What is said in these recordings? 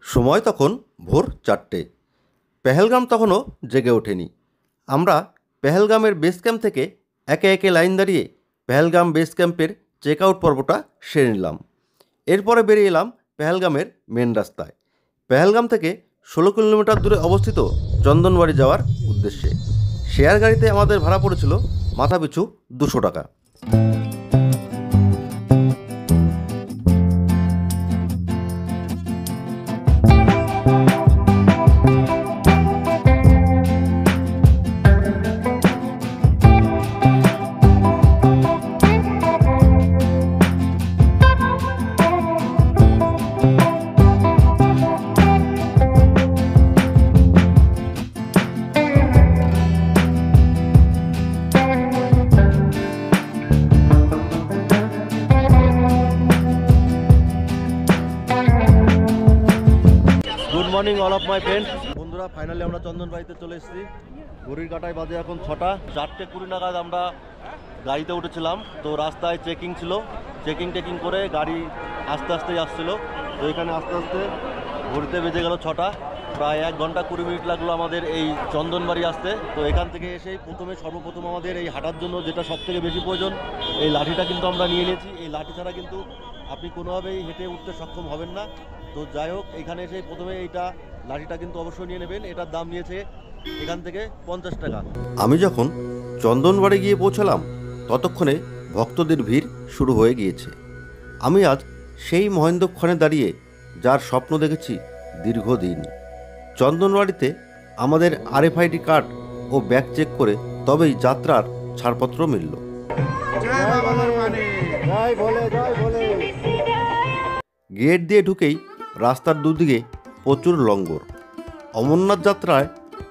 সময় তখন ভোর 4টে। পেহেলগাম তখনও জেগে ওঠেনি। আমরা পেহেলগামের বেস ক্যাম্প থেকে একে একে লাইন দাঁড়িয়ে পেহেলগাম বেস ক্যাম্পের চেক আউট পর্বটা সেরে নিলাম। এরপরে বেরিয়ে এলাম পেহেলগামের মেন রাস্তায়। পেহেলগাম থেকে 16 কিলোমিটার দূরে অবস্থিত চন্দনবাড়ি যাওয়ার উদ্দেশ্যে। শেয়ার গাড়িতে আমাদের ভাড়া পড়েছিল মাথাপিছু 200 টাকা। Good morning all of my friends. বন্ধুরা, ফাইনালি আমরা চন্দনবাড়িতে চলে এসেছি। ঘড়ির কাঁটায় বাজে এখন 6টা। 4:20 নাগাদ আমরা গাড়িতে উঠেছিলাম। তো রাস্তায় চেকিং ছিল, চেকিং করে গাড়ি আস্তে আস্তেই আসছিল। তো এখানে আস্তে আস্তে ঘড়িতে বেজে গেল 6টা। প্রায় 1 ঘন্টা 20 মিনিট লাগলো আমাদের এই চন্দনবাড়ি আসতে। তো এখান থেকে এসেই সর্বপ্রথম আমাদের এই হাঁটার জন্য যেটা সবথেকে বেশি প্রয়োজন, এই লাঠিটা কিন্তু আমরা নিয়ে নিয়েছি। এই লাঠি ছাড়া কিন্তু আপনি কোনোভাবেই হেঁটে উঠতে সক্ষম হবেন না। তো যাই হোক, এখানে এসে প্রথমে এইটা লাঠিটা কিন্তু অবশ্যই নিয়ে নেবেন। এটার দাম নিয়েছে এখান থেকে 50 টাকা। আমি যখন চন্দনবাড়ি গিয়ে পৌঁছালাম ততক্ষণে ভক্তদের ভিড় শুরু হয়ে গিয়েছে। আমি আজ সেই মহেন্দ্রক্ষণে দাঁড়িয়ে যার স্বপ্ন দেখেছি দীর্ঘদিন। চন্দনবাড়িতে আমাদের RFID কার্ড ও ব্যাগ চেক করে তবেই যাত্রার ছাড়পত্র মিলল। গেট দিয়ে ঢুকেই রাস্তার দুদিকে প্রচুর লঙ্গর। অমরনাথ যাত্রায়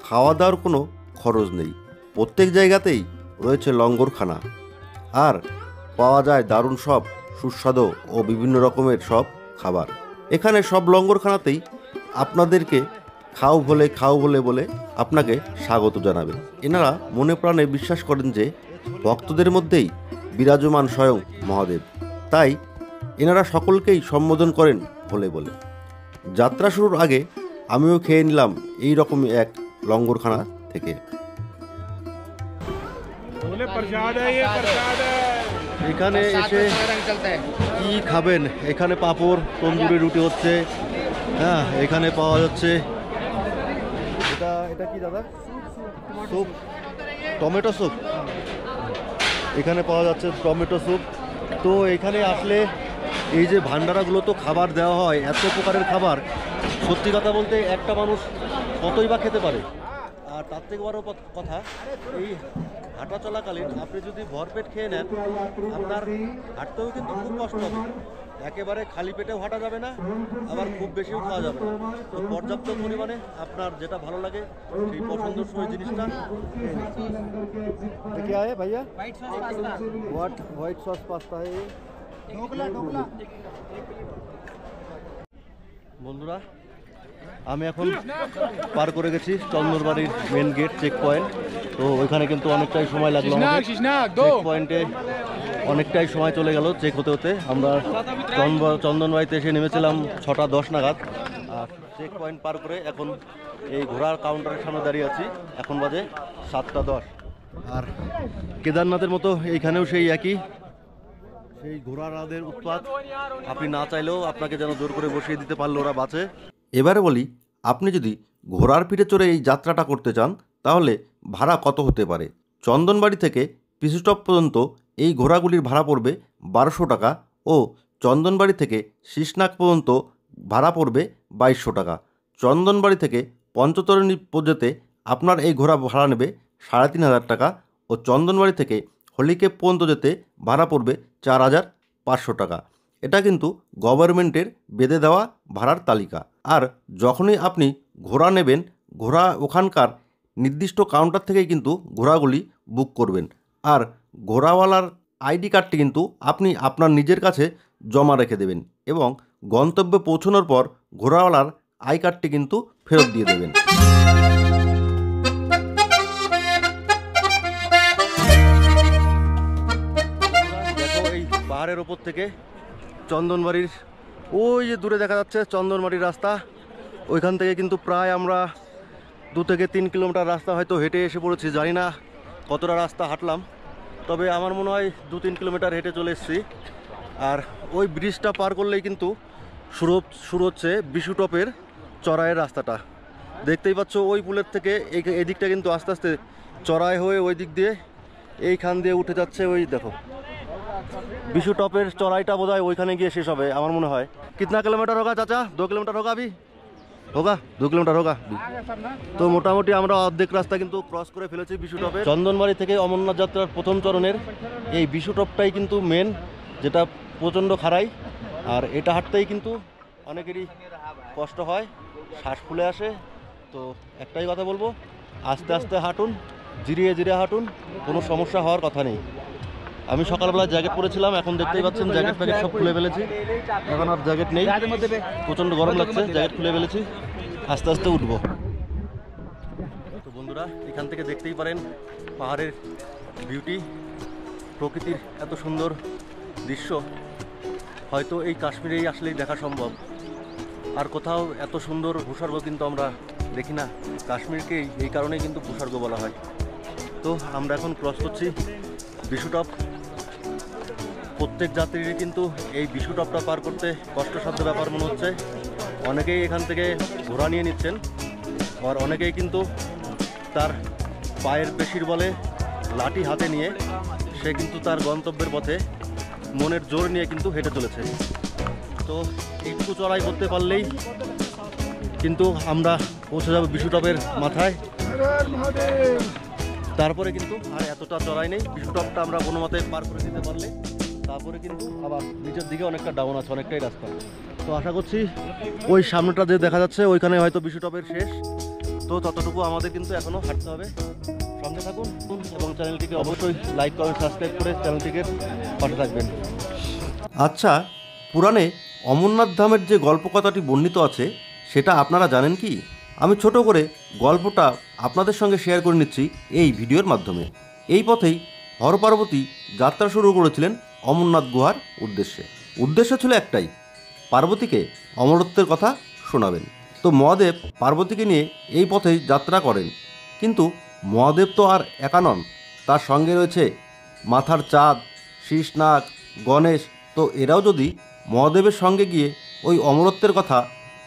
খাওয়া দাওয়ার কোনো খরচ নেই। প্রত্যেক জায়গাতেই রয়েছে লঙ্গরখানা, আর পাওয়া যায় দারুণ সব সুস্বাদু ও বিভিন্ন রকমের সব খাবার। এখানে সব লঙ্গরখানাতেই আপনাদেরকে খাও বলে বলে আপনাকে স্বাগত জানাবে। এনারা মনে প্রাণে বিশ্বাস করেন যে ভক্তদের মধ্যেই বিরাজমান স্বয়ং মহাদেব, তাই এনারা সকলকেই সম্বোধন করেন বলে। যাত্রা শুরুর আগে আমিও খেয়ে নিলাম এই রকমই এক লঙ্গরখানা থেকে। এখানে এসে কি খাবেন? এখানে পাঁপড়, তন্দুরি রুটি হচ্ছে। হ্যাঁ, এখানে পাওয়া যাচ্ছে এটা কি দাদা? Soup, tomato soup. এখানে পাওয়া যাচ্ছে টমেটো স্যুপ। তো এখানে আসলে এই যে ভান্ডারাগুলো তো খাবার দেওয়া হয়, এত প্রকারের খাবার, সত্যি কথা বলতে একটা মানুষ কতই বা খেতে পারে। আর তার থেকে বড় কথা, এই হাঁটা চলাকালীন আপনি যদি ভরপেট খেয়ে নেন, আপনার হাঁটতেও কিন্তু খুব কষ্ট হবে। একেবারে খালি পেটেও হাঁটা যাবে না, আবার খুব বেশিও খাওয়া যাবে না। তো পর্যাপ্ত পরিমাণে আপনার যেটা ভালো লাগে সেই পছন্দসই জিনিসটা। क्या है भैया? व्हाइट सॉस पास्ता है। বন্ধুরা, আমি এখন পার করে গেছি চন্দনবাড়ির মেন গেট চেক পয়েন্ট। তো ওইখানে কিন্তু অনেকটাই সময় লাগলো। চেক পয়েন্টে অনেকটাই সময় চলে গেল চেক হতে। আমরা চন্দনবাড়িতে এসে নেমেছিলাম 6:10 নাগাদ। আর চেক পয়েন্ট পার করে এখন এই ঘোড়ার কাউন্টারের সামনে দাঁড়িয়ে আছি। এখন বাজে 7:10। আর কেদারনাথের মতো এইখানেও সেই একই, সেই ঘোড়ারাদের উৎপাত। আপনি না চাইলেও আপনাকে যেন জোর করে বসিয়ে দিতে পারলে ওরা বাঁচে। এবারে বলি, আপনি যদি ঘোড়ার পিঠে চড়ে এই যাত্রাটা করতে চান তাহলে ভাড়া কত হতে পারে? চন্দনবাড়ি থেকে পিসুটপ পর্যন্ত এই ঘোড়াগুলির ভাড়া পড়বে 1200 টাকা ও চন্দনবাড়ি থেকে শীশনাগ পর্যন্ত ভাড়া পড়বে 2200 টাকা। চন্দনবাড়ি থেকে পঞ্চতরণী পর্যন্ত আপনার এই ঘোড়া ভাড়া নেবে 3500 টাকা ও চন্দনবাড়ি থেকে হলিকেপ পর্যন্ত যেতে ভাড়া পড়বে 4500 টাকা। এটা কিন্তু গভর্নমেন্টের বেঁধে দেওয়া ভাড়ার তালিকা। আর যখনই আপনি ঘোড়া নেবেন, ঘোড়া ওখানকার নির্দিষ্ট কাউন্টার থেকেই কিন্তু ঘোড়াগুলি বুক করবেন। আর ঘোড়াওয়ালার ID কার্ডটি কিন্তু আপনি আপনার নিজের কাছে জমা রেখে দেবেন এবং গন্তব্যে পৌঁছানোর পর ঘোড়াওয়ালার আই কার্ডটি কিন্তু ফেরত দিয়ে দেবেন। দেখো, এই পাহাড়ের ওপর থেকে চন্দনবাড়ির ওই যে দূরে দেখা যাচ্ছে চন্দনবাড়ির রাস্তা। ওইখান থেকে কিন্তু প্রায় আমরা 2 থেকে 3 কিলোমিটার রাস্তা হয়তো হেঁটে এসে পড়েছি। জানি না কতটা রাস্তা হাঁটলাম, তবে আমার মনে হয় 2-3 কিলোমিটার হেঁটে চলে এসেছি। আর ওই ব্রিজটা পার করলেই কিন্তু শুরু হচ্ছে বিশুটপের চড়াইয়ের রাস্তাটা। দেখতেই পাচ্ছ ওই পুলের থেকে এই দিকটা কিন্তু আস্তে আস্তে চড়াই হয়ে ওই দিক দিয়ে এইখান দিয়ে উঠে যাচ্ছে। ওই দেখো বিশুটপের চড়াইটা বোধহয় ওইখানে গিয়ে শেষ হবে আমার মনে হয়। कितना किलोमीटर होगा चाचा? 2 किलोमीटर होगा अभी? होगा 2 किलोमीटर होगा। তো মোটামুটি আমরা অর্ধেক রাস্তা কিন্তু ক্রস করে ফেলেছি বিশুটপে। চন্দনবাড়ি থেকে অমরনাথ যাত্রার প্রথম চরণের এই বিশুটপটাই কিন্তু মেন, যেটা প্রচণ্ড খাড়াই। আর এটা হাঁটতেই কিন্তু অনেকেরই কষ্ট হয়, শ্বাস ফুলে আসে। তো একটাই কথা বলবো, আস্তে আস্তে হাঁটুন, জিরিয়ে জিরিয়ে হাঁটুন, কোনো সমস্যা হওয়ার কথা নেই। আমি সকালবেলা জ্যাকেট পরেছিলাম, এখন দেখতেই পাচ্ছেন জ্যাকেট প্যাকেট সব খুলে ফেলেছি, এখন আর জ্যাকেট নেই, প্রচণ্ড গরম লাগছে, জ্যাকেট খুলে ফেলেছি, আস্তে আস্তে উঠবো। তো বন্ধুরা, এখান থেকে দেখতেই পারেন পাহাড়ের বিউটি, প্রকৃতির এত সুন্দর দৃশ্য হয়তো এই কাশ্মীরেই আসলেই দেখা সম্ভব। আর কোথাও এত সুন্দর ভূস্বর্গ কিন্তু আমরা দেখি না, কাশ্মীরকেই এই কারণেই কিন্তু ভূস্বর্গ বলা হয়। তো আমরা এখন ক্রস করছি বিশুটপ। প্রত্যেক যাত্রীরই কিন্তু এই বিশুটপটা পার করতে কষ্টসাধ্য ব্যাপার মনে হচ্ছে। অনেকেই এখান থেকে ঘোড়া নিয়ে নিচ্ছেন, আর অনেকেই কিন্তু তার পায়ের পেশির বলে লাঠি হাতে নিয়ে সে কিন্তু তার গন্তব্যের পথে মনের জোর নিয়ে কিন্তু হেঁটে চলেছে। তো একটু চড়াই করতে পারলেই কিন্তু আমরা পৌঁছে যাব বিশুটপের মাথায়। তারপরে কিন্তু আর এতটা চড়াই নেই, বিশুটপটা আমরা কোনো মতে পার করে দিতে পারলে তারপরে কিন্তু আবার নিচের দিকে অনেকটা ডাউন আছে, অনেকটাই রাস্তা। তো আশা করছি ওই সামনেটা যে দেখা যাচ্ছে ওইখানে হয়তো বিশুটপের শেষ। তো ততটুকু আমাদের কিন্তু এখনও হাঁটতে হবে। সঙ্গে থাকুন এবং চ্যানেলটিকে অবশ্যই লাইক কমেন্ট সাবস্ক্রাইব করে চ্যানেলটিকে পাশে থাকবেন। আচ্ছা, পুরাণে অমরনাথ ধামের যে গল্পকথাটি বর্ণিত আছে সেটা আপনারা জানেন কি? আমি ছোট করে গল্পটা আপনাদের সঙ্গে শেয়ার করে নিচ্ছি এই ভিডিওর মাধ্যমে। এই পথেই হর পার্বতী যাত্রা শুরু করেছিলেন অমরনাথ গুহার উদ্দেশ্য ছিল একটাই, পার্বতীকে অমরত্বের কথা শোনাবেন। তো মহাদেব পার্বতীকে নিয়ে এই পথেই যাত্রা করেন। কিন্তু মহাদেব তো আর একা নন, তার সঙ্গে রয়েছে মাথার চাঁদ, শীষনাগ, গণেশ। তো এরাও যদি মহাদেবের সঙ্গে গিয়ে ওই অমরত্বের কথা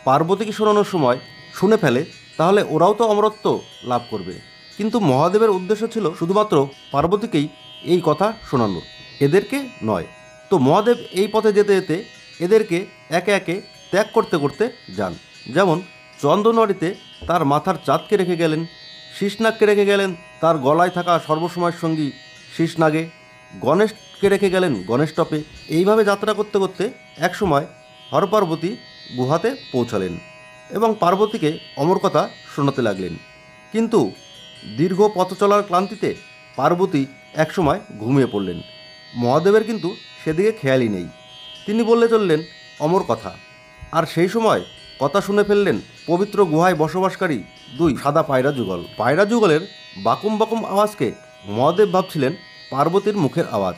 পার্বতীকে শোনানোর সময় শুনে ফেলে তাহলে ওরাও তো অমরত্ব লাভ করবে। কিন্তু মহাদেবের উদ্দেশ্য ছিল শুধুমাত্র পার্বতীকেই এই কথা শোনানো, এদেরকে নয়। তো মহাদেব এই পথে যেতে যেতে এদেরকে একে একে ত্যাগ করতে করতে যান। যেমন চন্দনবাড়িতে তার মাথার চাঁদকে রেখে গেলেন, শীষনাগকে রেখে গেলেন তার গলায় থাকা সর্বসময়ের সঙ্গী শীষনাগে, গণেশকে রেখে গেলেন গণেশটপে। এইভাবে যাত্রা করতে করতে একসময় হর পার্বতী গুহাতে পৌঁছালেন এবং পার্বতীকে অমর কথা শোনাতে লাগলেন। কিন্তু দীর্ঘ পথ চলার ক্লান্তিতে পার্বতী একসময় ঘুমিয়ে পড়লেন। মহাদেবের কিন্তু সেদিকে খেয়ালই নেই, তিনি বললে চললেন অমর কথা। আর সেই সময় কথা শুনে ফেললেন পবিত্র গুহায় বসবাসকারী 2 সাদা পায়রা যুগল। পায়রা যুগলের বাকুম বাকুম আওয়াজকে মহাদেব ভাবছিলেন পার্বতীর মুখের আওয়াজ।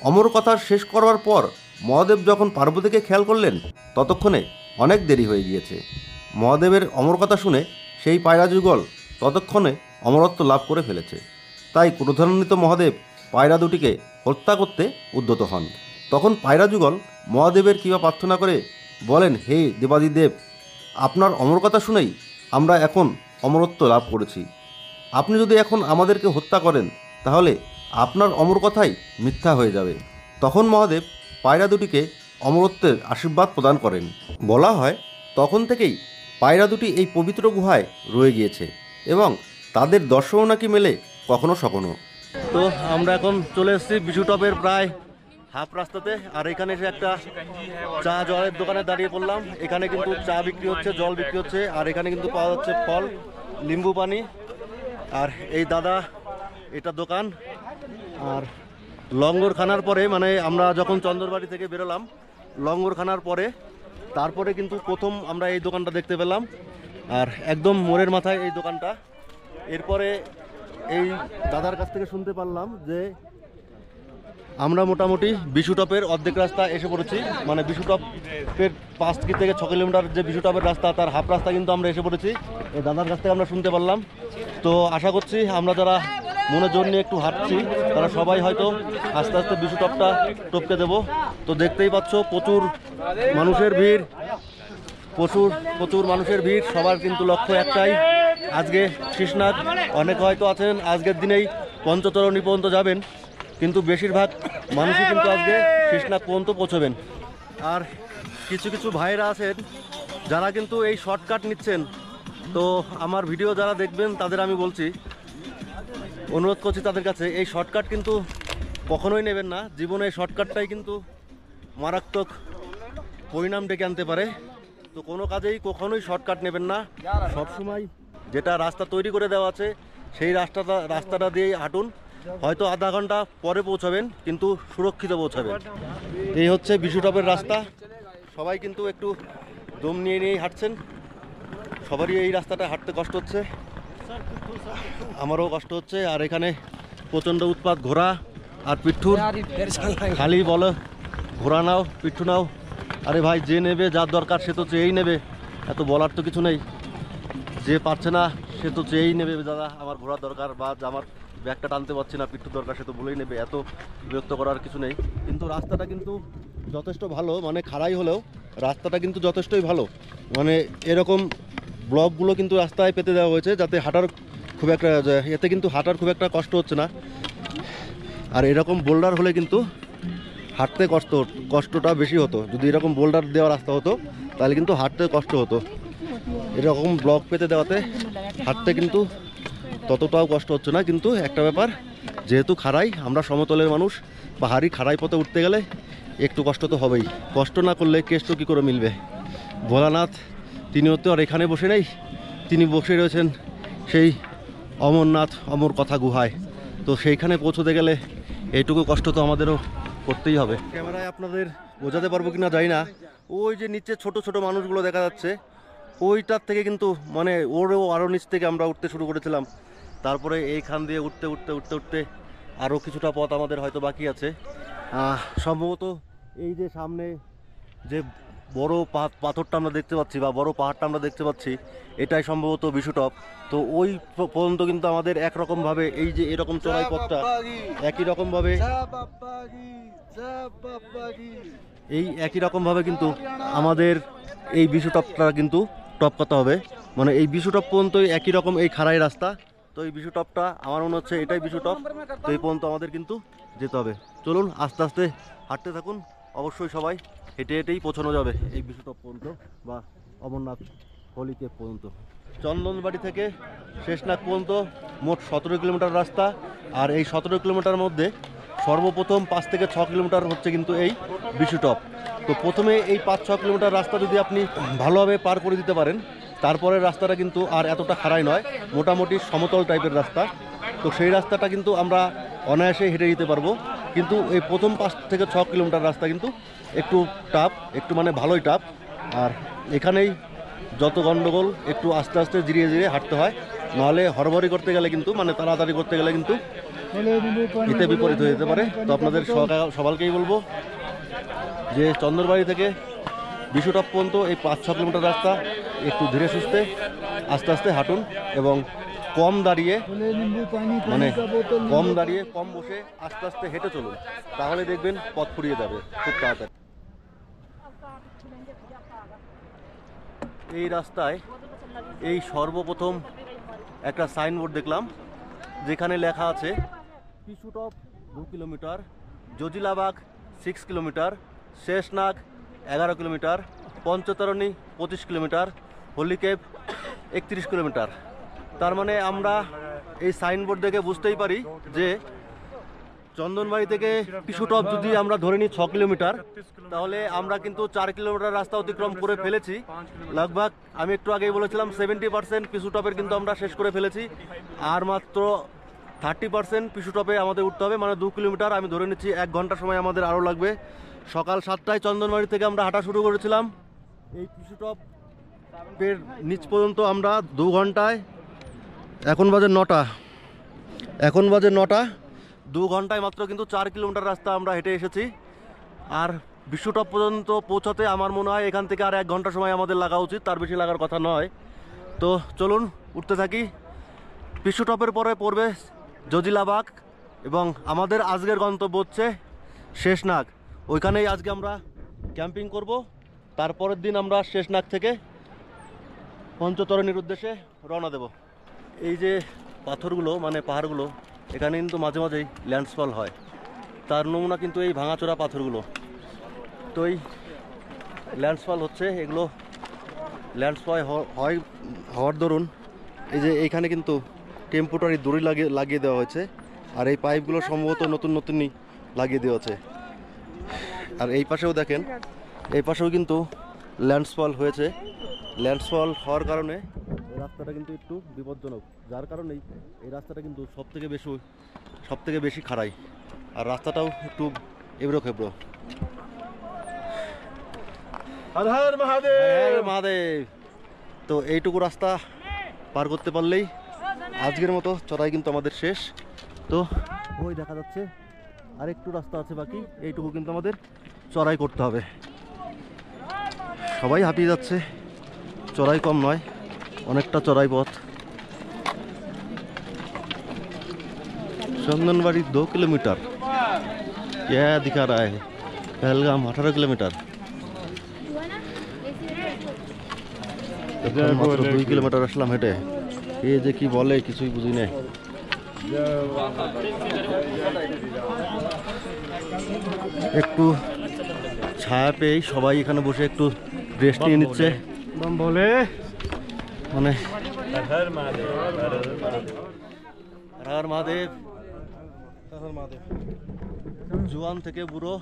অমর কথা শেষ করবার পর মহাদেব যখন পার্বতীকে খেয়াল করলেন ততক্ষণে অনেক দেরি হয়ে গিয়েছে। মহাদেবের অমর কথা শুনে সেই পায়রা যুগল ততক্ষণে অমরত্ব লাভ করে ফেলেছে। তাই ক্রোধান্বিত মহাদেব পায়রা দুটিকে হত্যা করতে উদ্যত হন। তখন পায়রা যুগল মহাদেবের কৃপা প্রার্থনা করে বলেন, হে দেবাদিদেব, আপনার অমর কথা শুনেই আমরা এখন অমরত্ব লাভ করেছি। আপনি যদি এখন আমাদেরকে হত্যা করেন তাহলে আপনার অমর কথাই মিথ্যা হয়ে যাবে। তখন মহাদেব পায়রা দুটিকে অমরত্বের আশীর্বাদ প্রদান করেন। বলা হয় তখন থেকেই পায়রা দুটি এই পবিত্র গুহায় রয়ে গিয়েছে এবং তাদের দর্শনও নাকি মেলে কখনো সখনো। তো আমরা এখন চলে এসেছি বিশুটপের প্রায় হাফ রাস্তাতে। আর এখানে এসে একটা চা জলের দোকানে দাঁড়িয়ে পড়লাম। এখানে কিন্তু চা বিক্রি হচ্ছে, জল বিক্রি হচ্ছে, আর এখানে কিন্তু পাওয়া যাচ্ছে ফল, লিম্বু পানি। আর এই দাদা এটা দোকান। আর লঙ্গরখানার পরে, মানে আমরা যখন চন্দনবাড়ি থেকে বেরোলাম লঙ্গরখানার পরে তারপরে কিন্তু প্রথম আমরা এই দোকানটা দেখতে পেলাম। আর একদম মোড়ের মাথায় এই দোকানটা। এরপরে এই দাদার কাছ থেকে শুনতে পারলাম যে আমরা মোটামুটি বিশু টপের অর্ধেক রাস্তা এসে পড়েছি, মানে বিশু টপের 5 থেকে 6 কিলোমিটার যে বিশু টপের রাস্তা তার হাফ রাস্তা কিন্তু আমরা এসে পড়েছি। এই দাদার কাছ থেকে আমরা শুনতে পারলাম। তো আশা করছি আমরা যারা মনে জোর নিয়ে একটু হাঁটছি তারা সবাই হয়তো আস্তে আস্তে বিশু টপটা টপকে দেবো। তো দেখতেই পাচ্ছ প্রচুর মানুষের ভিড়, প্রচুর মানুষের ভিড়। সবার কিন্তু লক্ষ্য একটাই, আজকে শীষনাগ। অনেকে হয়তো আছেন আজকের দিনেই পঞ্চতরণী পর্যন্ত যাবেন, কিন্তু বেশিরভাগ মানুষই কিন্তু আজকে শীষনাগ পর্যন্ত পৌঁছবেন। আর কিছু কিছু ভাইরা আছেন যারা কিন্তু এই শর্টকাট নিচ্ছেন। তো আমার ভিডিও যারা দেখবেন তাদের আমি বলছি, অনুরোধ করছি তাদের কাছে, এই শর্টকাট কিন্তু কখনোই নেবেন না। জীবনে এই শর্টকাটটাই কিন্তু মারাত্মক পরিণাম ডেকে আনতে পারে। তো কোনো কাজেই কখনোই শর্টকাট নেবেন না। সবসময় যেটা রাস্তা তৈরি করে দেওয়া আছে সেই রাস্তাটা দিয়েই হাঁটুন। হয়তো আধা ঘন্টা পরে পৌঁছাবেন, কিন্তু সুরক্ষিত পৌঁছাবেন। এই হচ্ছে বিশু টপের রাস্তা। সবাই কিন্তু একটু দম নিয়ে নিয়েই হাঁটছেন। সবারই এই রাস্তাটা হাঁটতে কষ্ট হচ্ছে, আমারও কষ্ট হচ্ছে। আর এখানে প্রচণ্ড উৎপাত ঘোড়া আর পিঠুর, খালি বলো ঘোড়া নাও পিঠু নাও। আরে ভাই, যে নেবে যার দরকার সে তো চেয়েই নেবে, এত বলার তো কিছু নেই। যে পারছে না সে তো চেয়েই নেবে, দাদা আমার ঘোড়ার দরকার বা আমার ব্যাগটা টানতে পারছি না, পিঠুর দরকার, সে তো বলেই নেবে। এত বিরক্ত করার কিছু নেই। কিন্তু রাস্তাটা কিন্তু যথেষ্ট ভালো, মানে খাড়াই হলেও রাস্তাটা কিন্তু যথেষ্টই ভালো। মানে এরকম ব্লকগুলো কিন্তু রাস্তায় পেতে দেওয়া হয়েছে যাতে হাঁটার খুব একটা, এতে কিন্তু হাঁটার খুব একটা কষ্ট হচ্ছে না। আর এরকম বোল্ডার হলে কিন্তু হাঁটতে কষ্টটা বেশি হতো। যদি এরকম বোল্ডার দেওয়া রাস্তা হতো তাহলে কিন্তু হাঁটতে কষ্ট হতো। এরকম ব্লক পেতে দেওয়াতে হাঁটতে কিন্তু ততটাও কষ্ট হচ্ছে না। কিন্তু একটা ব্যাপার, যেহেতু খাড়াই, আমরা সমতলের মানুষ, পাহাড়ি খাড়াই পথে উঠতে গেলে একটু কষ্ট তো হবেই। কষ্ট না করলে কেষ্ট কী করে মিলবে? ভোলানাথ তিনিও তো আর এখানে বসে নেই, তিনি বসে রয়েছেন সেই অমরনাথ অমর কথা গুহায়। তো সেইখানে পৌঁছতে গেলে এইটুকু কষ্ট তো আমাদেরও করতেই হবে। ক্যামেরায় আপনাদের বোঝাতে পারবো কিনা জানি না, ওই যে নিচে ছোট ছোট মানুষগুলো দেখা যাচ্ছে, ওইটার থেকে কিন্তু মানে ওরও আরও নিচ থেকে আমরা উঠতে শুরু করেছিলাম। তারপরে এইখান দিয়ে উঠতে উঠতে উঠতে উঠতে আরও কিছুটা পথ আমাদের হয়তো বাকি আছে। সম্ভবত এই যে সামনে যে বড় পাথরটা আমরা দেখতে পাচ্ছি বা বড় পাহাড়টা আমরা দেখতে পাচ্ছি, এটাই সম্ভবত বিশু টপ। তো ওই পর্যন্ত কিন্তু আমাদের একরকমভাবে এই যে এরকম চড়াই পথটা একই রকমভাবে একই রকমভাবে কিন্তু আমাদের এই বিশু টপটা কিন্তু টপকাতে হবে। মানে এই বিশু টপ পর্যন্তই একই রকম এই খাড়াই রাস্তা। তো এই বিশু টপটা আমার মনে হচ্ছে এটাই বিশু টপ। তো এই পর্যন্ত আমাদের কিন্তু যেতে হবে। চলুন আস্তে আস্তে হাঁটতে থাকুন। অবশ্যই সবাই হেঁটে হেঁটেই পৌঁছানো যাবে এই বিশু টপ পর্যন্ত বা অমরনাথ হোলি কেভ পর্যন্ত। চন্দনবাড়ি থেকে শেষনাগ পর্যন্ত মোট 17 কিলোমিটার রাস্তা। আর এই 17 কিলোমিটার মধ্যে সর্বপ্রথম 5 থেকে 6 কিলোমিটার হচ্ছে কিন্তু এই বিশু টপ। তো প্রথমে এই 5-6 কিলোমিটার রাস্তা যদি আপনি ভালোভাবে পার করে দিতে পারেন, তারপরের রাস্তাটা কিন্তু আর এতটা খাড়াই নয়, মোটামুটি সমতল টাইপের রাস্তা। তো সেই রাস্তাটা কিন্তু আমরা অনায়াসে হেঁটে দিতে পারবো। কিন্তু এই প্রথম 5 থেকে 6 কিলোমিটার রাস্তা কিন্তু একটু টাফ, একটু মানে ভালোই টাফ। আর এখানেই যত গণ্ডগোল, একটু আস্তে আস্তে ধীরে ধীরে হাঁটতে হয়, নাহলে হড়বড়ি করতে গেলে কিন্তু মানে তাড়াতাড়ি করতে গেলে কিন্তু এতে বিপরীত হয়ে যেতে পারে। তো আপনাদের সবাইকেই বলবো যে চন্দনবাড়ি থেকে বিশু টপ পর্যন্ত এই 5-6 কিলোমিটার রাস্তা একটু ধীরে সুস্থে আস্তে আস্তে হাঁটুন এবং কম দাঁড়িয়ে মানে কম বসে আস্তে আস্তে হেঁটে চলুন, তাহলে দেখবেন পথ ফুরিয়ে যাবে খুব তাড়াতাড়ি। এই রাস্তায় এই সর্বপ্রথম একটা সাইনবোর্ড দেখলাম যেখানে লেখা আছে Bishu top 2 kilometre, Jajilabag 6 kilometre, Sheshnag 11 kilometre, Panchtarni 25 kilometre, holy cave 31 kilometre. তার মানে আমরা এই সাইনবোর্ড দেখে বুঝতেই পারি যে চন্দনবাড়ি থেকে বিশু টপ যদি আমরা ধরে নিই 6 কিলোমিটার, তাহলে আমরা কিন্তু 4 কিলোমিটার রাস্তা অতিক্রম করে ফেলেছি লগভগ। আমি একটু আগেই বলেছিলাম 70% বিশু টপের কিন্তু আমরা শেষ করে ফেলেছি। আর মাত্র 30% বিশু টপে আমাদের উঠতে হবে, মানে 2 কিলোমিটার। আমি ধরে নিচ্ছি 1 ঘন্টা সময় আমাদের আরও লাগবে। সকাল 7টায় চন্দনবাড়ি থেকে আমরা হাঁটা শুরু করেছিলাম। এই বিশু টপের নিচ পর্যন্ত আমরা 2 ঘন্টায়, এখন বাজে 9টা, 2 ঘন্টায় মাত্র কিন্তু 4 কিলোমিটার রাস্তা আমরা হেঁটে এসেছি। আর বিশ্বটপ পর্যন্ত পৌঁছাতে আমার মনে হয় এখান থেকে আর 1 ঘন্টা সময় আমাদের লাগা উচিত, তার বেশি লাগার কথা নয়। তো চলুন উঠতে থাকি। বিশ্বটপের পরে পড়বে জজিলাবাগ এবং আমাদের আজকের গন্তব্য হচ্ছে শেষনাগ। ওইখানেই আজকে আমরা ক্যাম্পিং করব। তারপরের দিন আমরা শেষনাগ থেকে পঞ্চতরণীর উদ্দেশ্যে রওনা দেব। এই যে পাথরগুলো মানে পাহাড়গুলো, এখানে কিন্তু মাঝে মাঝেই ল্যান্ডফল হয়, তার নমুনা কিন্তু এই ভাঙাচোরা পাথরগুলো। তো এই ল্যান্ডফল হচ্ছে, এগুলো ল্যান্ডফল হওয়ার দরুন এই যে এইখানে কিন্তু টেম্পোরারি দড়ি লাগিয়ে দেওয়া হয়েছে, আর এই পাইপগুলো সম্ভবত নতুনই লাগিয়ে দেওয়া আছে। আর এই পাশেও দেখেন, এই পাশেও কিন্তু ল্যান্ডফল হয়েছে। ল্যান্ডফল হওয়ার কারণে এই রাস্তাটা কিন্তু একটু বিপজ্জনক, যার কারণেই এই রাস্তাটা কিন্তু সব থেকে বেশি খাড়াই, আর রাস্তাটাও একটু এবড়ো খেবড়ো। হর হর মহাদেব। তো এইটুকু রাস্তা পার করতে পারলেই আজকের মতো চড়াই কিন্তু আমাদের শেষ। তো ওই দেখা যাচ্ছে আরেকটু রাস্তা আছে বাকি, এইটুকু কিন্তু আমাদের চড়াই করতে হবে। সবাই হাঁপিয়ে যাচ্ছে, চড়াই কম নয়, অনেকটা চড়াই পথ। चंदनबाड़ी 2 किलोमीटर, क्या दिखा रहा है? पहलगाम 18 किलोमीटर, 2 किलोमीटर আসলাম হেঁটে। এই যে কি বলে কিছুই বুঝি না। একটু ছায়া পেয়ে সবাই এখানে বসে একটু রেস্ট নিয়ে নিচ্ছে। বলে মানে হর মহাদেব। জোয়ান থেকে বুড়ো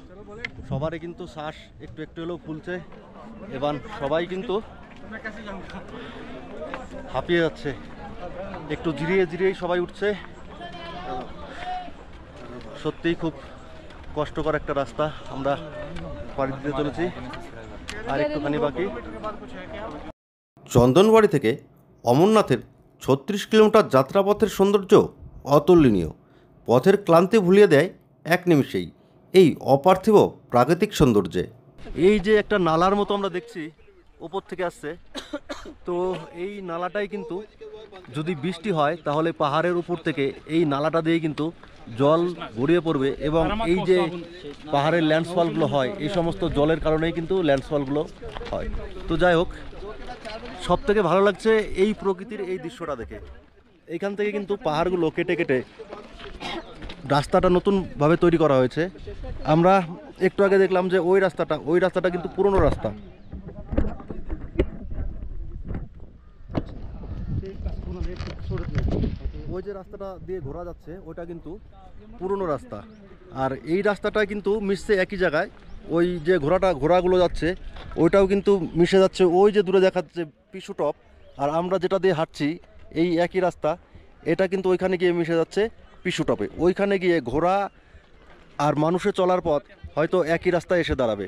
সবারই কিন্তু শ্বাস একটু একটু হলেও ফুলছে, এবার সবাই কিন্তু হাঁপিয়ে যাচ্ছে। একটু জিরিয়েই সবাই উঠছে। সত্যিই খুব কষ্টকর একটা রাস্তা আমরা পাড়ি দিতে চলেছি, আর একটুখানি বাকি। চন্দনবাড়ি থেকে অমরনাথের 36 কিলোমিটার যাত্রাপথের সৌন্দর্য অতুলনীয়। পথের ক্লান্তি ভুলিয়ে দেয় এক নিমিষেই এই অপার্থিব প্রাকৃতিক সৌন্দর্যে। এই যে একটা নালার মতো আমরা দেখছি ওপর থেকে আসছে, তো এই নালাটাই কিন্তু যদি বৃষ্টি হয় তাহলে পাহাড়ের উপর থেকে এই নালাটা দিয়ে কিন্তু জল গড়িয়ে পড়বে, এবং এই যে পাহাড়ের ল্যান্ডফলগুলো হয় এই সমস্ত জলের কারণেই কিন্তু ল্যান্ডফলগুলো হয়। তো যাই হোক, সব থেকে ভালো লাগছে এই প্রকৃতির এই দৃশ্যটা দেখে। এইখান থেকে কিন্তু পাহাড়গুলো কেটে কেটে রাস্তাটা নতুনভাবে তৈরি করা হয়েছে। আমরা একটু আগে দেখলাম যে ওই রাস্তাটা কিন্তু পুরনো রাস্তা। ওই যে রাস্তাটা দিয়ে ঘোরা যাচ্ছে ওইটা কিন্তু পুরনো রাস্তা, আর এই রাস্তাটা কিন্তু মিশছে একই জায়গায়। ওই যে ঘোড়াগুলো যাচ্ছে ওইটাও কিন্তু মিশে যাচ্ছে, ওই যে দূরে দেখাচ্ছে পিছুটপ। আর আমরা যেটা দিয়ে হাঁটছি এই একই রাস্তা, এটা কিন্তু ওইখানে গিয়ে মিশে যাচ্ছে পিছুটপে। ওইখানে গিয়ে ঘোড়া আর মানুষের চলার পথ হয়তো একই রাস্তায় এসে দাঁড়াবে,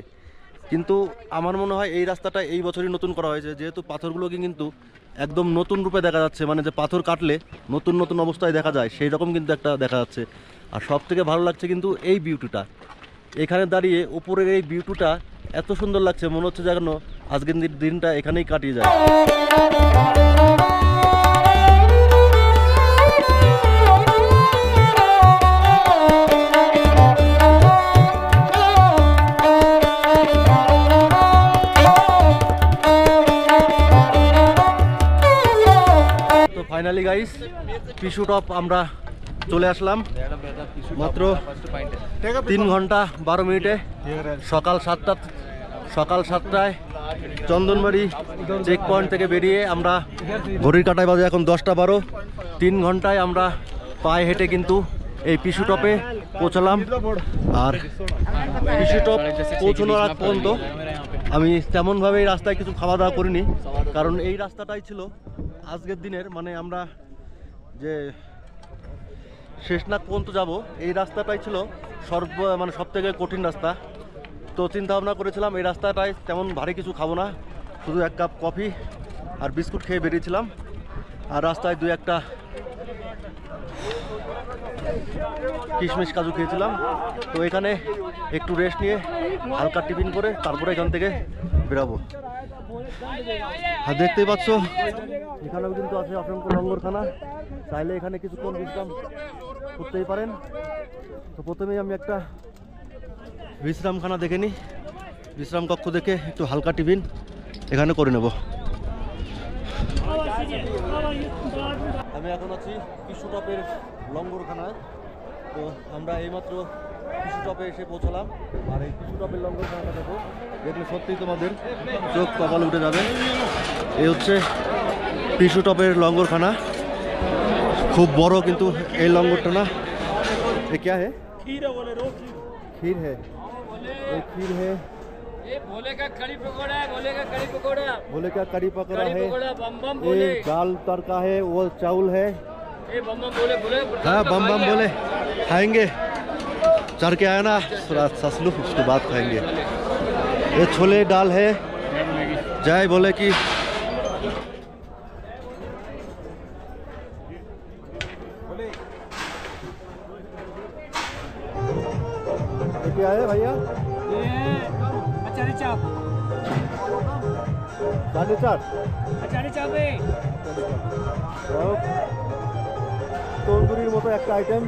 কিন্তু আমার মনে হয় এই রাস্তাটা এই বছরই নতুন করা হয়েছে, যেহেতু পাথরগুলোকে কিন্তু একদম নতুন রূপে দেখা যাচ্ছে, মানে যে পাথর কাটলে নতুন অবস্থায় দেখা যায় সেই রকম কিন্তু একটা দেখা যাচ্ছে। আর সব থেকে ভালো লাগছে কিন্তু এই বিউটিটা, এখানে দাঁড়িয়ে উপরের এই বিউটিটা এত সুন্দর লাগছে, মনে হচ্ছে যেন আজকের দিনটা এখানেই কাটিয়ে যায়। ফাইনালি গাইস, পিছুটপ আমরা চলে আসলাম মাত্র 3 ঘন্টা 12 মিনিটে। সকাল 7টায় চন্দনবাড়ি চেক পয়েন্ট থেকে বেরিয়ে আমরা ঘড়ির কাঁটায় বাজে এখন 10টা 12। 3 ঘন্টায় আমরা পায়ে হেঁটে কিন্তু এই পিছুটপে পৌঁছালাম। আর পিছুটপ পৌঁছানোর আগ পর্যন্ত আমি তেমনভাবে এই রাস্তায় কিছু খাওয়া দাওয়া করিনি, কারণ এই রাস্তাটাই ছিল আজকের দিনের, মানে আমরা যে শেষনাগ পর্যন্ত যাব এই রাস্তাটাই ছিল সব থেকে কঠিন রাস্তা। তো চিন্তা ভাবনা করেছিলাম এই রাস্তাটায় তেমন ভারী কিছু খাবো না, শুধু 1 কাপ কফি আর বিস্কুট খেয়ে বেরিয়েছিলাম। আর রাস্তায় 2-1টা কিশমিশ কাজু খেয়েছিলাম। তো এখানে একটু রেস্ট নিয়ে হালকা টিফিন করে তারপরে এখান থেকে বেরাবো। আর দেখতেই পাচ্ছ এখানেও কিন্তু আছে অসংখ্য লঙ্গরখানা, চাইলে এখানে কিছুক্ষণ বিশ্রাম করতেই পারেন। তো প্রথমেই আমি একটা বিশ্রামখানা দেখে নিই, বিশ্রাম কক্ষ দেখে একটু হালকা টিফিন এখানে করে নেব। আমি এখন আছি পিসু টপের লঙ্গরখানায়। তো আমরা এইমাত্র পিসু টপে এসে পৌঁছলাম। আর এই পিসু টপের লঙ্গরখানাটা দেখো, দেখলে সত্যিই তোমাদের চোখ কপালে উঠে যাবে। এই হচ্ছে পিসু টপের লঙ্গরখানা, খুব বড় কিন্তু এই লঙ্গরটা না। ये क्या है? खीर है बोले, रो खीर। खीर है, ये खीर है। ये भोले का कड़ी पकौड़ा है, भोले का कड़ी पकौड़ा। बोले क्या कड़ी पकड़ा कड़ी है, पकौड़ा बम बम बोले। ये दाल तड़का है, वो चावल है। ये बम बम बोले बोले। हाँ बम बम बोले, खाएंगे। चढ़ के आया ना ससलू, उसके बाद खाएंगे। ये छोले दाल है, जय बोले कि ये क्या है भैया? ये अचारी चाप। साढ़े चार अचारी चाप है। তন্দুরির মতো একটা আইটেম,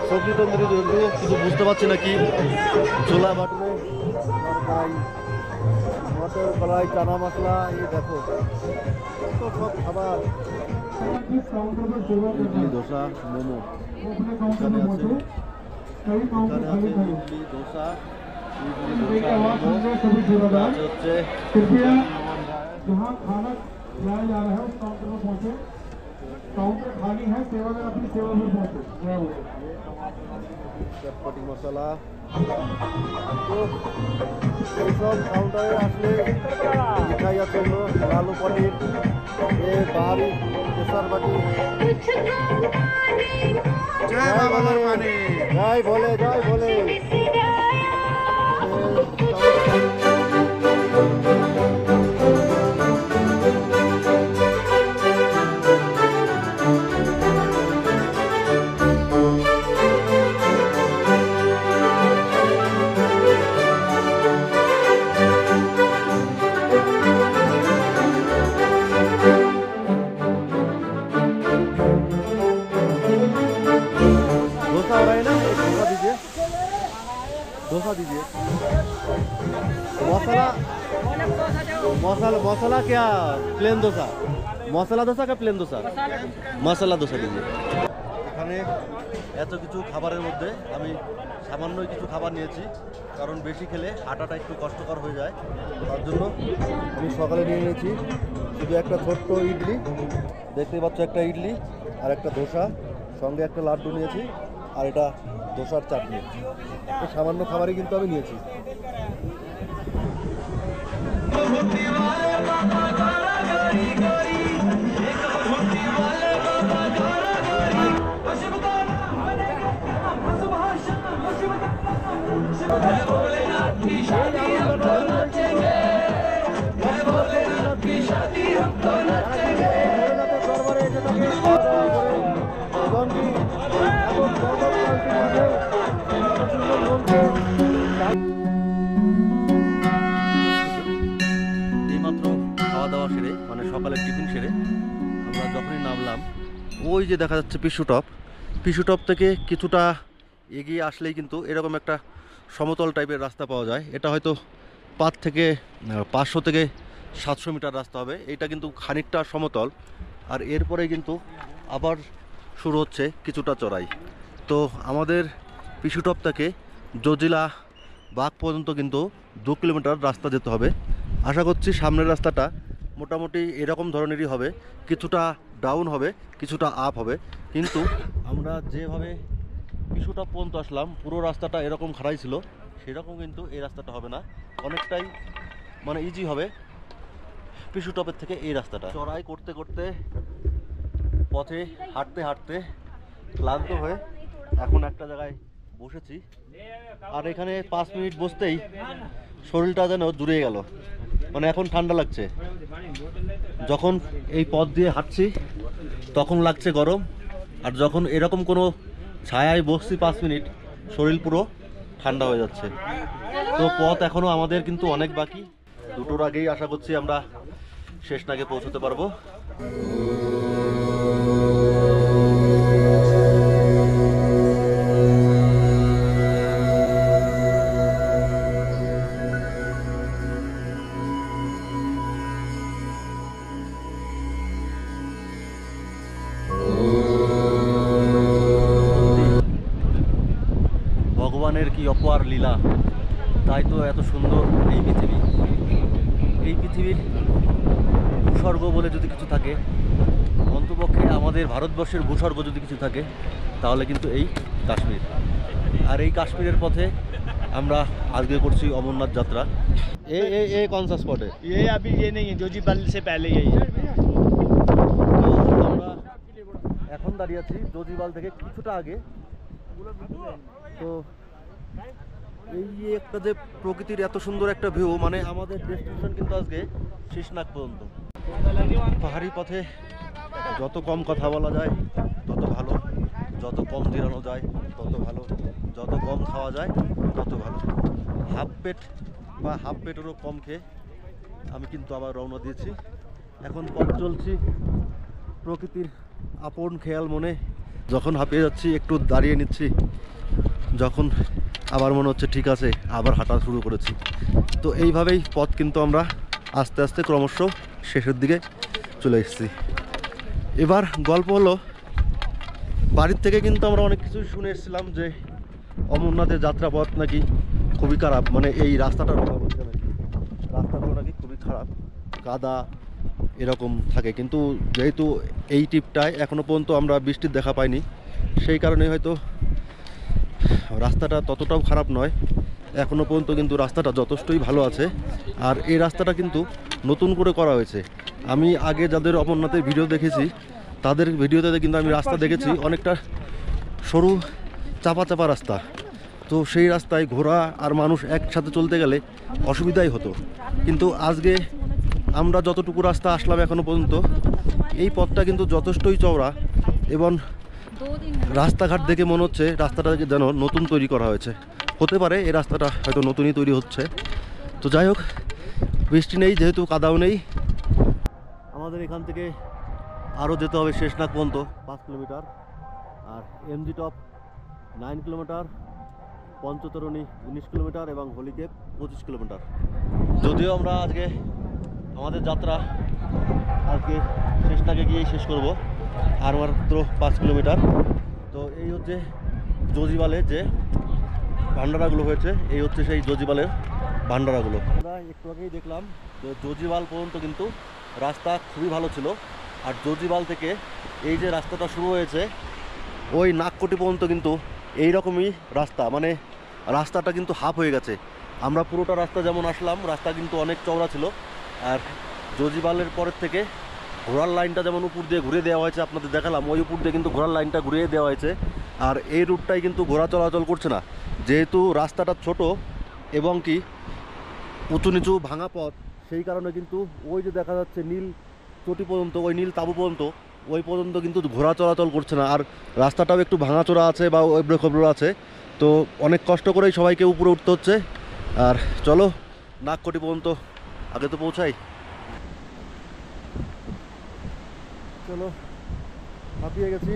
সবজি তন্দুরি যদিও কিছু বুঝতে পারছি না কি। ছোলা বাটুরে, তরকারি, মটর কলাই, চানা মশলা, এই দেখো তো সব খাবার। ইডলি ধোসা মোমো এখানে আছে, এখানে আছে ইডলি ধোসা, মোমো আছে হচ্ছে। जहाँ खाना खिलाया जा रहा है उस काउंटर में पहुँचे। काउंटर खाली है, सेवा में अपनी सेवा में पहुँचे। চটপটি মশলা। তো এইসব কাউন্টারে আসলে মিঠাই আছে হলো আলু পনির, এ বাহারি কেশর বাটি। জয় বাবার পানি, জয় ভোলে, জয় ভোলে। डोसा हो रहा है ना, एक डोसा दीजिए, डोसा दीजिए। मसाला मसाला मसाला क्या प्लेन डोसा, मसाला डोसा का प्लेन डोसा? मसाला डोसा दीजिए। এখানে এত কিছু খাবারের মধ্যে আমি সামান্যই কিছু খাবার নিয়েছি, কারণ বেশি খেলে হাঁটাটা একটু কষ্টকর হয়ে যায়। তার জন্য আমি সকালে নিয়ে নিয়েছি শুধু একটা ছোট্ট ইডলি, দেখতেই পাচ্ছ একটা ইডলি আর একটা ধোসা, সঙ্গে একটা লাড্ডু নিয়েছি, আর এটা ধোসার চাটনি। এই সামান্য খাবারই কিন্তু আমি নিয়েছি। এইমাত্র খাওয়া দাওয়া সেরে, মানে সকালের টিফিন সেরে আমরা যখনই নামলাম, ওই যে দেখা যাচ্ছে পিসু টপ, পিসু টপ থেকে কিছুটা এগিয়ে আসলেই কিন্তু এরকম একটা সমতল টাইপের রাস্তা পাওয়া যায়। এটা হয়তো 500 থেকে 700 মিটার রাস্তা হবে। এটা কিন্তু খানিকটা সমতল, আর এরপরে কিন্তু আবার শুরু হচ্ছে কিছুটা চড়াই। তো আমাদের পিসু টপ থেকে জজিলা বাগ পর্যন্ত কিন্তু 2 কিলোমিটার রাস্তা যেতে হবে। আশা করছি সামনের রাস্তাটা মোটামুটি এরকম ধরনেরই হবে, কিছুটা ডাউন হবে, কিছুটা আপ হবে। কিন্তু আমরা যেভাবে পিসু টপ পর্যন্ত আসলাম, পুরো রাস্তাটা এরকম খাড়াই ছিল, সেরকম কিন্তু এই রাস্তাটা হবে না, অনেকটাই মানে ইজি হবে পিসু টপের থেকে এই রাস্তাটা। চড়াই করতে করতে পথে হাঁটতে হাঁটতে ক্লান্ত হয়ে এখন একটা জায়গায় বসেছি, আর এখানে 5 মিনিট বসতেই শরীরটা যেন জুড়িয়ে গেল, মানে এখন ঠান্ডা লাগছে। যখন এই পথ দিয়ে হাঁটছি তখন লাগছে গরম, আর যখন এরকম কোনো ছায়ায় বসছি 5 মিনিট, শরীর পুরো ঠান্ডা হয়ে যাচ্ছে। তো পথ এখনো আমাদের কিন্তু অনেক বাকি। 2টোর আগেই আশা করছি আমরা শেষনাগে পৌঁছতে পারবো। ভগবানের কি অপার লীলা, তাই তো এত সুন্দর এই পৃথিবী। এই পৃথিবীর ভূস্বর্গ বলে যদি কিছু থাকে, অন্তপক্ষে আমাদের ভারতবর্ষের ভূস্বর্গ যদি কিছু থাকে, তাহলে কিন্তু এই কাশ্মীর। আর এই কাশ্মীরের পথে আমরা আজকে করছি অমরনাথ যাত্রা। এ কোন সা স্পট है? ये अभी ये नहीं है, जोजीबल से पहले यही है। তো আমরা এখন দাঁড়িয়ে আছি জোজিবাল থেকে কিছুটা আগে। তো এই যে একটা যে প্রকৃতির এত সুন্দর একটা ভিউ, মানে আমাদের ডেস্টিনেশন কিন্তু আজকে শেষনাগ পর্যন্ত। পাহাড়ি পথে যত কম কথা বলা যায় তত ভালো, যত কম জিরানো যায় তত ভালো, যত কম খাওয়া যায় তত ভালো। হাফ পেটেরও কম খেয়ে আমি কিন্তু আবার রওনা দিয়েছি। এখন পথ চলছি প্রকৃতির আপন খেয়াল মনে। যখন হাঁপিয়ে যাচ্ছি একটু দাঁড়িয়ে নিচ্ছি, যখন আবার মনে হচ্ছে ঠিক আছে আবার হাঁটা শুরু করেছি। তো এইভাবেই পথ কিন্তু আমরা আস্তে আস্তে ক্রমশ শেষের দিকে চলে এসেছি। এবার গল্প হলো, বাড়ির থেকে কিন্তু আমরা অনেক কিছু শুনে এসেছিলাম যে অমরনাথের যাত্রাপথ নাকি খুবই খারাপ, মানে এই রাস্তাটার কথা বলছে নাকি, রাস্তাগুলো নাকি খুবই খারাপ, কাদা এরকম থাকে। কিন্তু যেহেতু এই ট্রিপটায় এখনও পর্যন্ত আমরা বৃষ্টির দেখা পাইনি, সেই কারণে হয়তো রাস্তাটা ততটাও খারাপ নয়। এখনও পর্যন্ত কিন্তু রাস্তাটা যথেষ্টই ভালো আছে। আর এই রাস্তাটা কিন্তু নতুন করে করা হয়েছে। আমি আগে যাদের অমরনাথের ভিডিও দেখেছি, তাদের ভিডিওতে কিন্তু আমি রাস্তা দেখেছি অনেকটা সরু চাপা রাস্তা। তো সেই রাস্তায় ঘোড়া আর মানুষ একসাথে চলতে গেলে অসুবিধাই হতো। কিন্তু আজকে আমরা যতটুকু রাস্তা আসলাম এখনও পর্যন্ত, এই পথটা কিন্তু যথেষ্টই চওড়া এবং রাস্তাঘাট দেখে মনে হচ্ছে রাস্তাটা যেন নতুন তৈরি করা হয়েছে। হতে পারে এই রাস্তাটা হয়তো নতুনই তৈরি হচ্ছে। তো যাই হোক, বৃষ্টি নেই যেহেতু, কাদাও নেই। আমাদের এখান থেকে আরও যেতে হবে শেষনাগ পর্যন্ত 5 কিলোমিটার, আর MG top 9 kilometre, Panchtarni 19 kilometre এবং হলিকেপ 25 কিলোমিটার। যদিও আমরা আজকে আমাদের যাত্রা আজকে শেষনাগে গিয়েই শেষ করব, আর মাত্র 5 কিলোমিটার। তো এই হচ্ছে জোজিবালে যে ভান্ডারাগুলো হয়েছে, এই হচ্ছে সেই জোজিবালের ভান্ডারাগুলো। আমরা একটু আগেই দেখলাম যে জোজিবাল পর্যন্ত কিন্তু রাস্তা খুবই ভালো ছিল। আর জোজিবাল থেকে এই যে রাস্তাটা শুরু হয়েছে ওই নাগকোটি পর্যন্ত কিন্তু এই রকমই রাস্তা, মানে রাস্তাটা কিন্তু হাফ হয়ে গেছে। আমরা পুরোটা রাস্তা যেমন আসলাম, রাস্তা কিন্তু অনেক চওড়া ছিল। আর জোজিবালের পরের থেকে ঘোড়ার লাইনটা যেমন উপর দিয়ে ঘুরে দেওয়া হয়েছে, আপনাদের দেখালাম, ওই উপর দিয়ে কিন্তু ঘোড়ার লাইনটা ঘুরিয়ে দেওয়া হয়েছে। আর এই রুটটাই কিন্তু ঘোড়া চলাচল করছে না, যেহেতু রাস্তাটা ছোট এবং কি উঁচু নিচু ভাঙা পথ, সেই কারণে কিন্তু ওই যে দেখা যাচ্ছে নীল চটি পর্যন্ত, ওই নীল তাঁবু পর্যন্ত, ওই পর্যন্ত কিন্তু ঘোড়া চলাচল করছে না। আর রাস্তাটাও একটু ভাঙাচোরা আছে বা এবড়ো খবড়ো আছে। তো অনেক কষ্ট করেই সবাইকে উপরে উঠতে হচ্ছে। আর চলো নাগকোটি পর্যন্ত আগে তো পৌঁছাই। চলো, হাঁপিয়ে গেছি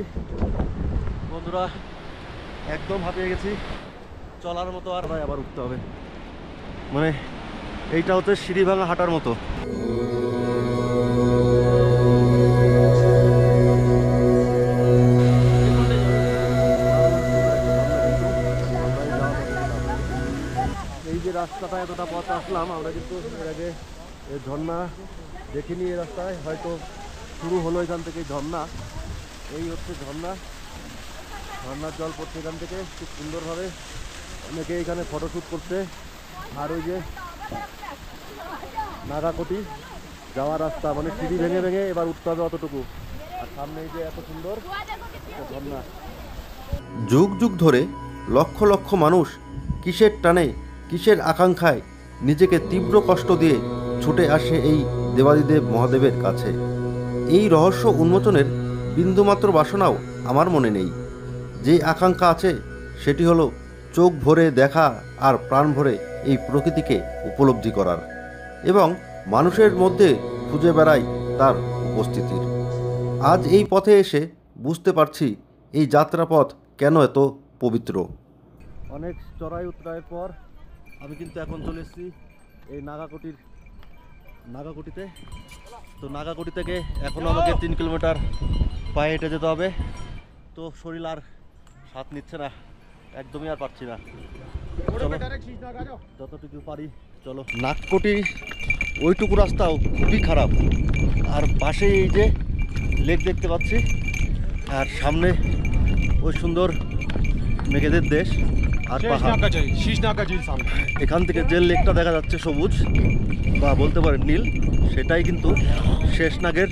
বন্ধুরা, একদম হাঁপিয়ে গেছি, চলার মতো আর আবার উঠতে হবে। মানে এইটা হচ্ছে সিঁড়ি ভাঙা হাঁটার মতো। এই যে রাস্তাটা এতটা পথ আসলাম, আমরা কিন্তু এর আগে এই ঝর্ণা দেখিনি। এই রাস্তায় হয়তো শুরু হলো এখান থেকে ঝর্ণা। এই হচ্ছে ঝর্ণা, ঝর্ণার জল পড়ছে এখান থেকে খুব সুন্দরভাবে। অনেকে এখানে ফটোশ্যুট করছে। আর ওই যে নাগাকোটি যাওয়ার রাস্তা, মানে সিঁড়ি ভেঙে ভেঙে এবার উঠতে হবে অতটুকু। আর সামনে এই যে এত সুন্দর ঝর্ণা। যুগ যুগ ধরে লক্ষ লক্ষ মানুষ কিসের টানে, কিসের আকাঙ্ক্ষায় নিজেকে তীব্র কষ্ট দিয়ে ছুটে আসে এই দেবাদিদেব মহাদেবের কাছে। এই রহস্য উন্মোচনের বিন্দুমাত্র বাসনাও আমার মনে নেই। যে আকাঙ্ক্ষা আছে সেটি হলো চোখ ভরে দেখা আর প্রাণ ভরে এই প্রকৃতিকে উপলব্ধি করার এবং মানুষের মধ্যে খুঁজে বেড়াই তার উপস্থিতির। আজ এই পথে এসে বুঝতে পারছি এই যাত্রাপথ কেন এত পবিত্র। অনেক চড়াই উতরাইয়ের পর আমি কিন্তু এখন চলে এসেছি এই নাগাকুটিতে। তো নাগাকুটি থেকে এখনও আমাকে 3 কিলোমিটার পায়ে হেঁটে যেতে হবে। তো শরীর আর সাথ নিচ্ছে না, একদমই আর পারছি না। চলো যতটুকু পারি চলো। নাগকুটি ওইটুকু রাস্তাও খুবই খারাপ, আর পাশে এই যে লেক দেখতে পাচ্ছি, আর সামনে ওই সুন্দর মেঘেদের দেশ আর পাহাড়। এখান থেকে যে লেকটা দেখা যাচ্ছে সবুজ বা বলতে পারেন নীল, সেটাই কিন্তু শীষনাগের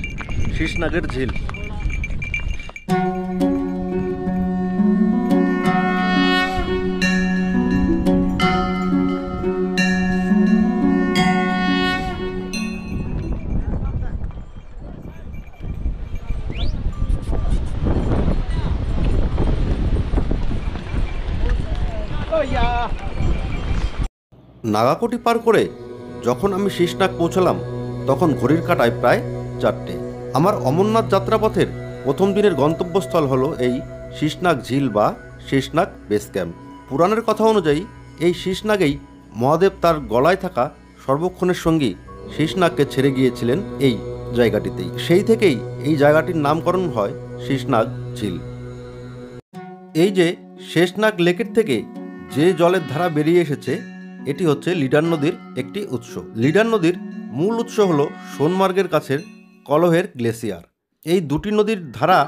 ঝিল। নাগাকুটি পার করে যখন আমি শীষনাগ পৌঁছলাম তখন ঘড়ির কাঁটায় প্রায় 4টে। আমার অমরনাথ যাত্রাপথের প্রথম দিনের গন্তব্যস্থল হলো এই শীষনাগ ঝিল বা শীষনাগ বেস ক্যাম্প। পুরাণের কথা অনুযায়ী এই শীষনাগেই মহাদেব তার গলায় থাকা সর্বক্ষণের সঙ্গী শীষনাগকে ছেড়ে গিয়েছিলেন এই জায়গাটিতেই। সেই থেকেই এই জায়গাটির নামকরণ হয় শীষনাগ ঝিল। এই যে শেষনাগ লেকের থেকে যে জলের ধারা বেরিয়ে এসেছে এটি হচ্ছে লিডার নদীর একটি উৎস। লিডার নদীর মূল উৎস হলো সোনমার্গের কাছের কলহের গ্লেসিয়ার। এই দুটি নদীর ধারা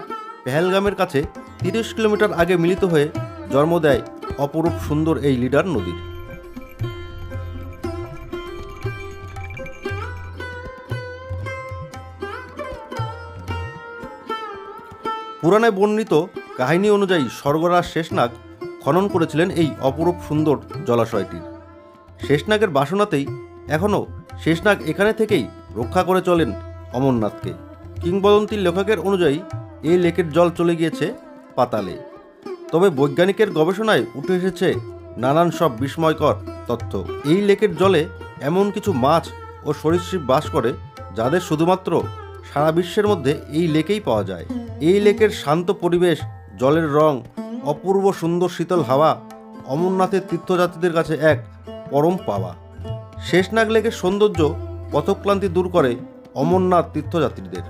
পেহেলগামের কাছে 30 কিলোমিটার আগে মিলিত হয়ে জন্ম দেয় অপরূপ সুন্দর এই লিডার নদীর। পুরাণে বর্ণিত কাহিনী অনুযায়ী স্বর্গরাজ শেষনাগ খনন করেছিলেন এই অপরূপ সুন্দর জলাশয়টির। শেষনাগের বাসনাতেই এখনও শেষনাগ এখানে থেকেই রক্ষা করে চলেন অমরনাথকে। কিংবদন্তির লেখকের অনুযায়ী এই লেকের জল চলে গিয়েছে পাতালে। তবে বৈজ্ঞানিকের গবেষণায় উঠে এসেছে নানান সব বিস্ময়কর তথ্য। এই লেকের জলে এমন কিছু মাছ ও সরীসৃপ বাস করে যাদের শুধুমাত্র সারা বিশ্বের মধ্যে এই লেকেই পাওয়া যায়। এই লেকের শান্ত পরিবেশ, জলের রং, অপূর্ব সুন্দর শীতল হাওয়া অমরনাথের তীর্থযাত্রীদের কাছে এক পরম পাওয়া। শেষনাগ লেকের সৌন্দর্য পথক্লান্তি দূর করে অমরনাথ তীর্থযাত্রীদের।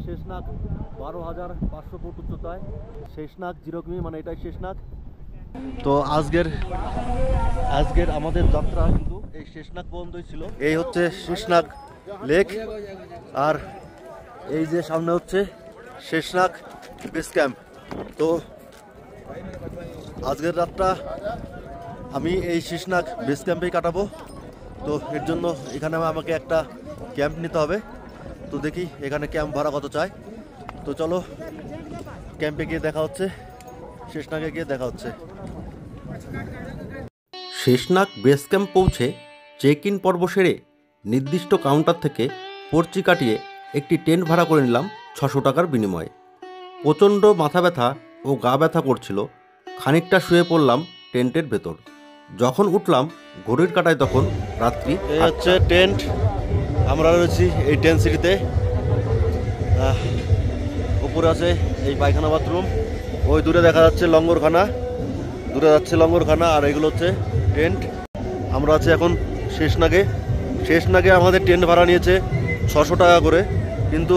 শেষনাগ 12,500 ফুট উচ্চতায় শেষনাগ জিরোগ্মি, মানে এটাই শেষনাগ। তো আজকের আমাদের যাত্রা কিন্তু এই শেষনাগ পর্যন্তই ছিল। এই হচ্ছে শেষনাগ লেক, আর এই যে সামনে হচ্ছে শেষনাগ বেস ক্যাম্প। তো আজকের রাতটা আমি এই শেষনাগ বেস ক্যাম্পেই কাটাবো। তো এর জন্য এখানে আমাকে একটা ক্যাম্প নিতে হবে। তো দেখি এখানে ক্যাম্প ভাড়া কত চায়। তো চলো ক্যাম্পে গিয়ে দেখা হচ্ছে, শেষনাগে গিয়ে দেখা হচ্ছে। শেষনাগ বেস ক্যাম্প পৌঁছে চেক ইন পর্ব সেরে নির্দিষ্ট কাউন্টার থেকে পর্চি কাটিয়ে একটি টেন্ট ভাড়া করে নিলাম 600 টাকার বিনিময়ে। প্রচণ্ড মাথা ব্যথা ও গা ব্যথা করছিল, খানিকটা শুয়ে পড়লাম টেন্টের ভেতর। যখন উঠলাম ঘড়ির কাঁটায় তখন রাত্রি। এই হচ্ছে টেন্ট, আমরা রয়েছি এই টেন্ট সিটিতে। উপরে আছে এই পায়খানা বাথরুম, ওই দূরে দেখা যাচ্ছে লঙ্গরখানা, আর এগুলো হচ্ছে টেন্ট। আমরা আছি এখন শেষনাগে আমাদের টেন্ট ভাড়া নিয়েছে 600 টাকা করে, কিন্তু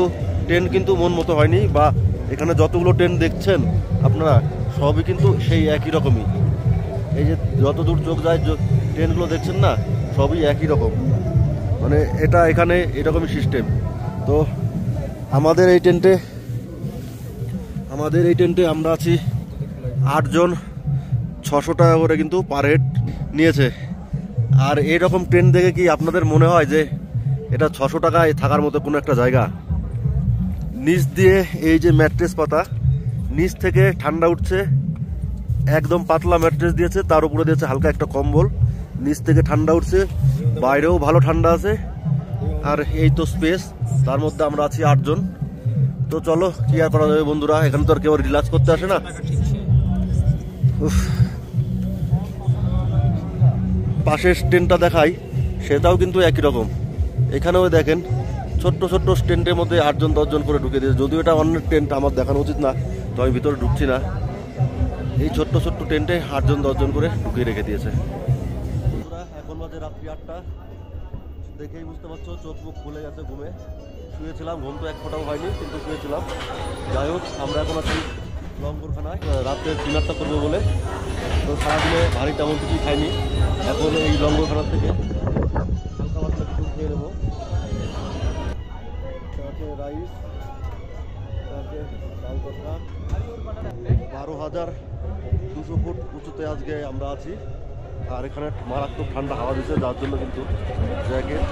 টেন্ট কিন্তু মন মতো হয়নি, বা এখানে যতগুলো টেন্ট দেখছেন আপনারা সবই কিন্তু সেই একই রকমই। এই যে যত দূর চোখ যায় টেন্টগুলো দেখছেন না, সবই একই রকম, মানে এটা এখানে এরকমই সিস্টেম। তো আমাদের এই টেন্টে আমরা আছি 8 জন, 600 টাকা করে কিন্তু পার হেড নিয়েছে। আর এইরকম ট্রেন দেখে কি আপনাদের মনে হয় যে এটা 600 টাকায় থাকার মতো কোনো একটা জায়গা? নিচ দিয়ে এই যে ম্যাট্রেস পাতা, নিচ থেকে ঠান্ডা উঠছে, একদম পাতলা ম্যাট্রেস দিয়েছে, তার উপরে দিয়েছে হালকা একটা কম্বল, নিচ থেকে ঠান্ডা উঠছে, বাইরেও ভালো ঠান্ডা আছে। আর এই তো স্পেস, তার মধ্যে আমরা আছি 8 জন। তো চলো কি আর করা যাবে বন্ধুরা, এখানে তো আর কেউ রিল্যাক্স করতে আসে না। পাশের ট্রেনটা দেখাই, সেটাও কিন্তু একই রকম। এখানেও দেখেন ছোট্ট ছোট্ট টেন্টের মধ্যে 8 জন 10 জন করে ঢুকে দিয়েছে। যদিও এটা অন্য টেন্ট, আমার দেখানো উচিত না, তো আমি ভিতরে ঢুকছি না। এই ছোট্ট ছোট্ট টেন্টে 8 জন 10 জন করে ঢুকিয়ে রেখে দিয়েছে। এখন বাজে রাত্রি 8টা, দেখেই বুঝতে পারছো চোখ মুখ খুলে গেছে ঘুমে। শুয়েছিলাম, ঘুম তো এক ফোঁটাও হয়নি, কিন্তু শুয়েছিলাম। যাই হোক, আমরা এখন আছি লঙ্গরখানায় রাতের ডিনারটা করবো বলে। তো সারাদিনে ভারী তেমন কিছুই খাইনি, এখন এই লঙ্গরখানার থেকে হালকা পাতলা কিছু খেয়ে নেবো। রাইস, 12,200 ফুট উঁচুতে আজকে আমরা আছি। আর এখানে মারাত্মক ঠান্ডা হাওয়া দিচ্ছে, যার জন্য কিন্তু জ্যাকেট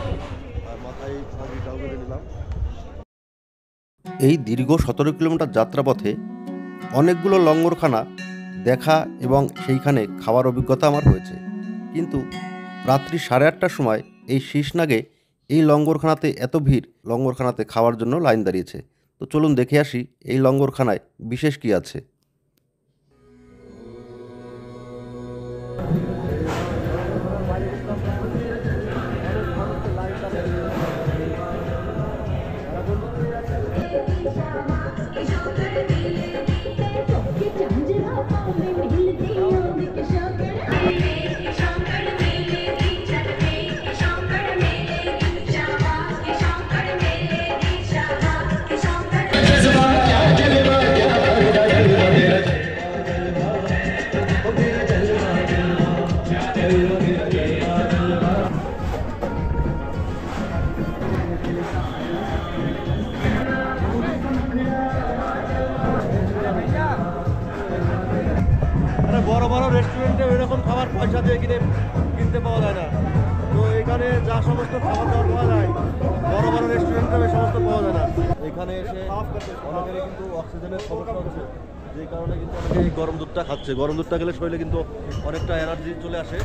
আর মাথায় ছাগিটাও বেঁধে নিলাম। এই দীর্ঘ 17 কিলোমিটার যাত্রাপথে অনেকগুলো লঙ্গরখানা দেখা এবং সেইখানে খাওয়ার অভিজ্ঞতা আমার হয়েছে, কিন্তু রাত্রি 8:30টার সময় এই শীষনাগে এই লঙ্গরখানাতে এত ভিড়, লঙ্গরখানাতে খাওয়ার জন্য লাইন দাঁড়িয়েছে। তো চলুন দেখে আসি এই লঙ্গরখানায় বিশেষ কী আছে। বড় বড় রেস্টুরেন্টে এরকম খাবার পয়সা দিয়ে কিনতে পাওয়া যায় না। তো এখানে যা সমস্ত খাবার দাবার পাওয়া যায় বড় বড় রেস্টুরেন্টে ওই সমস্ত পাওয়া যায় না। এখানে এসে অনেকেরই কিন্তু অক্সিজেনের সমস্যা হচ্ছে, যেই কারণে কিন্তু অনেকে এই গরম দুধটা খাচ্ছে। গরম দুধটা খেলে শরীরে কিন্তু অনেকটা এনার্জি চলে আসে।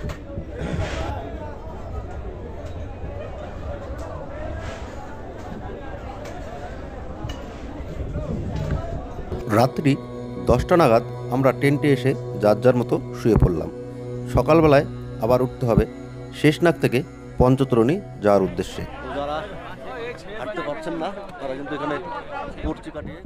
রাত্রি 10টা নাগাদ আমরা টেন্টে এসে যার যার মতো শুয়ে পড়লাম। সকালবেলায় আবার উঠতে হবে শেষনাগ থেকে পঞ্চতরণী যাওয়ার উদ্দেশ্যে। যারা হাঁটতে পারছেন না তারা কিন্তু এখানে পড়ছি কাটিয়ে